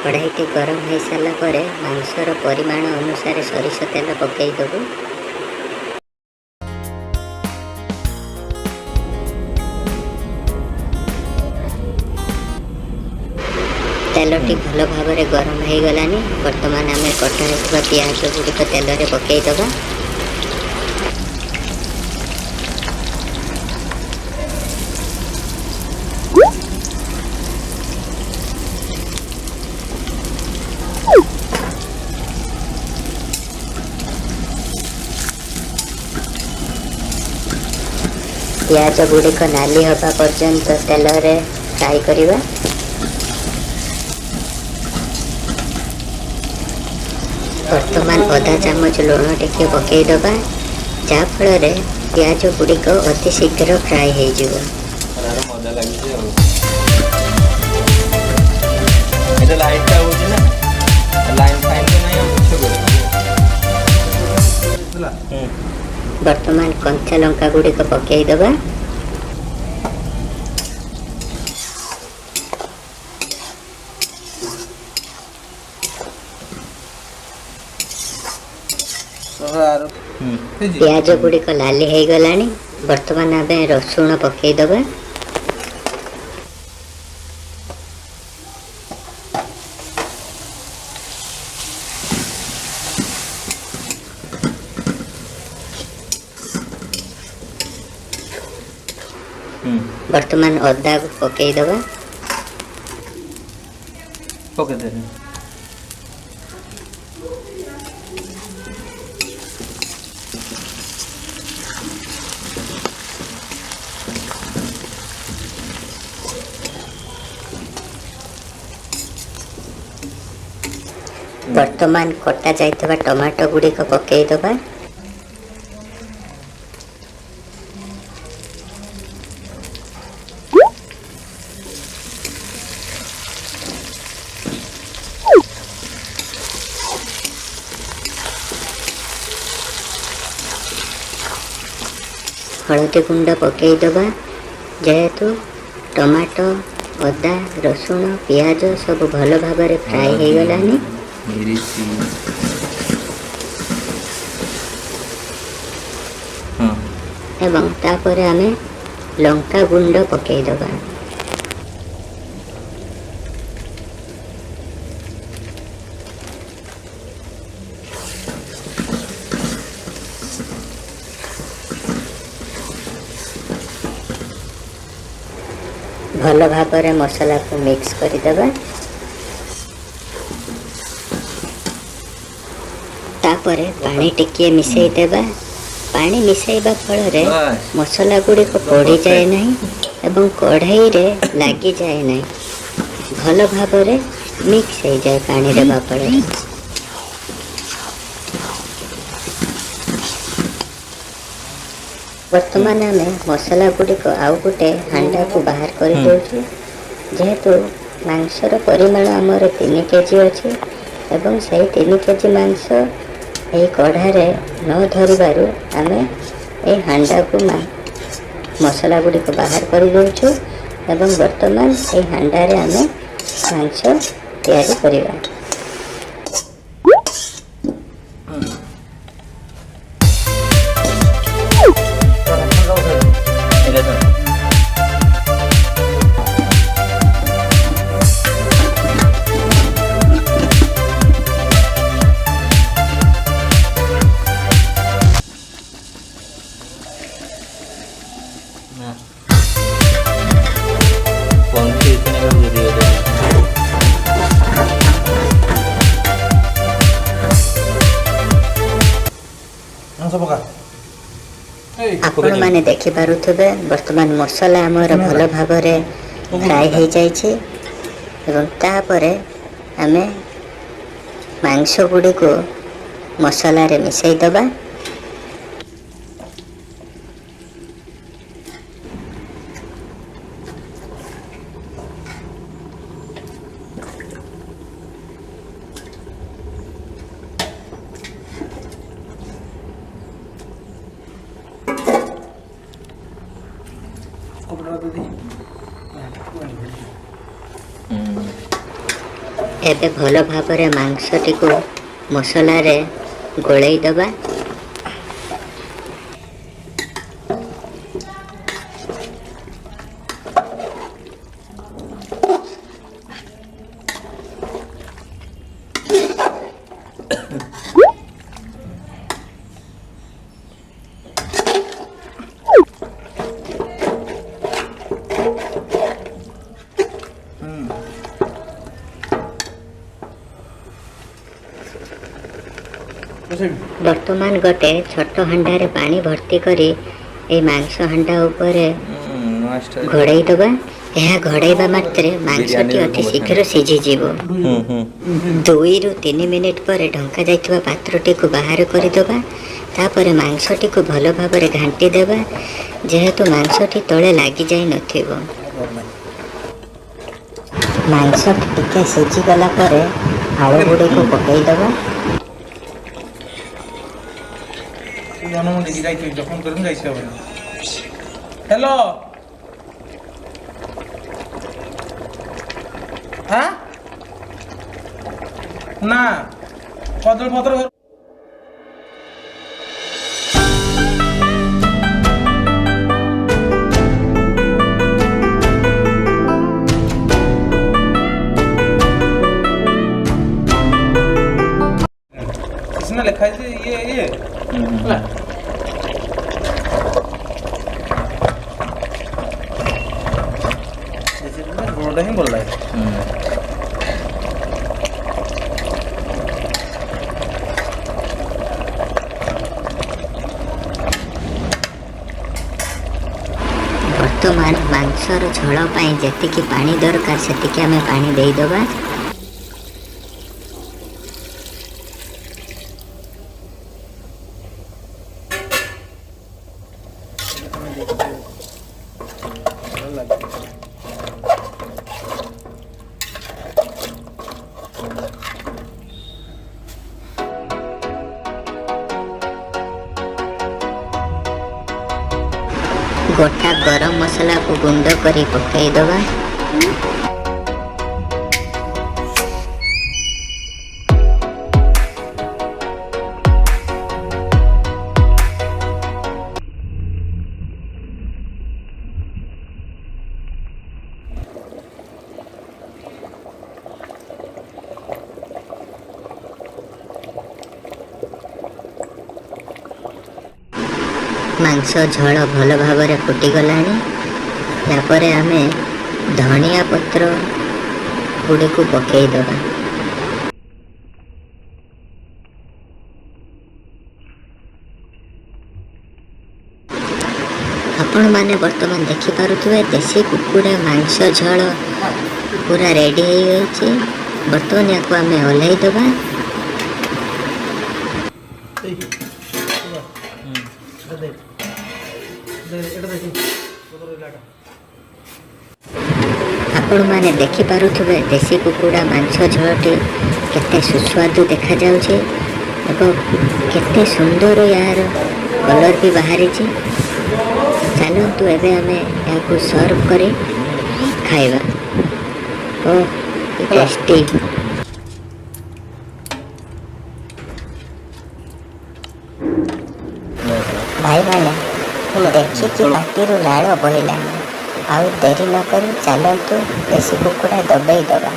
कढ़ाईटी गरम हो सारा पर मांसर परिमाण अनुसार सरिष तेल पकईदेबू। तेलटी भल भाव में गरम हो गलानी। बर्तमान आम कटा होता पियाज गुड़िक तेल में पकईदबा। पियाज गुड़िक नाली हवा पर्यंत तेल रे फ्राई करिबा। वर्तमान आधा चामच लुण टिके पकईदबा जहाँफल पियाज गुड़िक अति शीघ्र फ्राई हो जिवो। वर्तमान कंचा लंका गुड़िक पकईदबा। पियाज गुड़िक लाली हो गलानी। वर्तमान आम रसुण पकईदबा। वर्तमान अदा को पकईदबा। वर्तमान कटा जाइतबा टमाटो गुड़िक पकईदबा। हलदी गुंड पकईदबा। जेहेतु टमाटो अदा रसुण पियाज सब भल भाव में फ्राई हो गलानी। एवं तापर आमे लंका गुंड पकईदबा। भल भाव में मसला को मिक्स करदेबा। तापर पानी टिके मिसई देबा। पानी मिसाइबा फल मसला गुड़िक पड़ी जाए नहीं एवं कढ़ाई रे लगी जाए नहीं। भल भाव में मिक्स हो जाए पानी देबा फल। वर्तमान आम मसला गुड़िक आउ गोटे हांडा को बाहर कर देउछु। जेहेतु मांसर परिमाण आमर 3 केजी अच्छी एवं से 3 केजी मांस यही कढ़ारे न धरबार आम ये हांडा को मसला गुड़िक बाहर कर देउछु एवं वर्तमान ये हांडा रे आम मांस तैयारी करिबा। आपण माने देखि पारुथिबे वर्तमान मसला हमर भल भाबरे फ्राई हो जाइछि एवं तापरे आमे मांस गुडी को मसला रे मिसई दबा। एबे भल भाबरे मांसटी को मसला रे गोळेई दबा। वर्तमान गोटे छोट हांडा रे पानी भर्ती करी ए मांस हांडा ऊपर घोड़ाई दबा। यह घोड़ाइबा मात्रे मांसटी अति शीघ्र सिझी जीवो। 2 ରୁ 3 मिनिट पर ढंका जाइथिबा पात्रटी को बाहर करि दबा। तापर मांसटी को भल भाबरे घांटी देबा जेहेतु मांसटी तळे लागि जाई नथिबो। मांस टिके सिझी गला पर आलू गुडी को पकई दबा। हेलो हाँ ना कदल पत्र इसमें लिखा है ये गोड़ा ही बोल रहा है। वर्तमान मांसर झोल पाई जेतिकी पानी दरकार सेतिकी आमे पानी देई दबा। गोटा गरम मसला को गुंड करी पकाई दबा। मांस झोल भल भाव फुटी गलानी। यापरे आमे धनिया पत्र गुडी को पकई दबा। आपण माने वर्तमान देखि पारुथिबे देसी कुकुड़ा मांस झोल पूरा रेडी हो गई। वर्तमान या को आमे ओल्हाई दबा। आपण माने देखि पारुथिबे देसी कुकुड़ा मांस झोलटी केते सुस्वादु देखा जाउछे एवं केते सुंदर यार कलर भी बाहरी छी। चलतु एबे आमे याको सर्व करी खाइबा। ओ टेस्टी। भाई माने देखिकी पाटिरू लाल बहिलानी। आउ देरी न करी चलतु देसी कुकुड़ा दबाई दबा।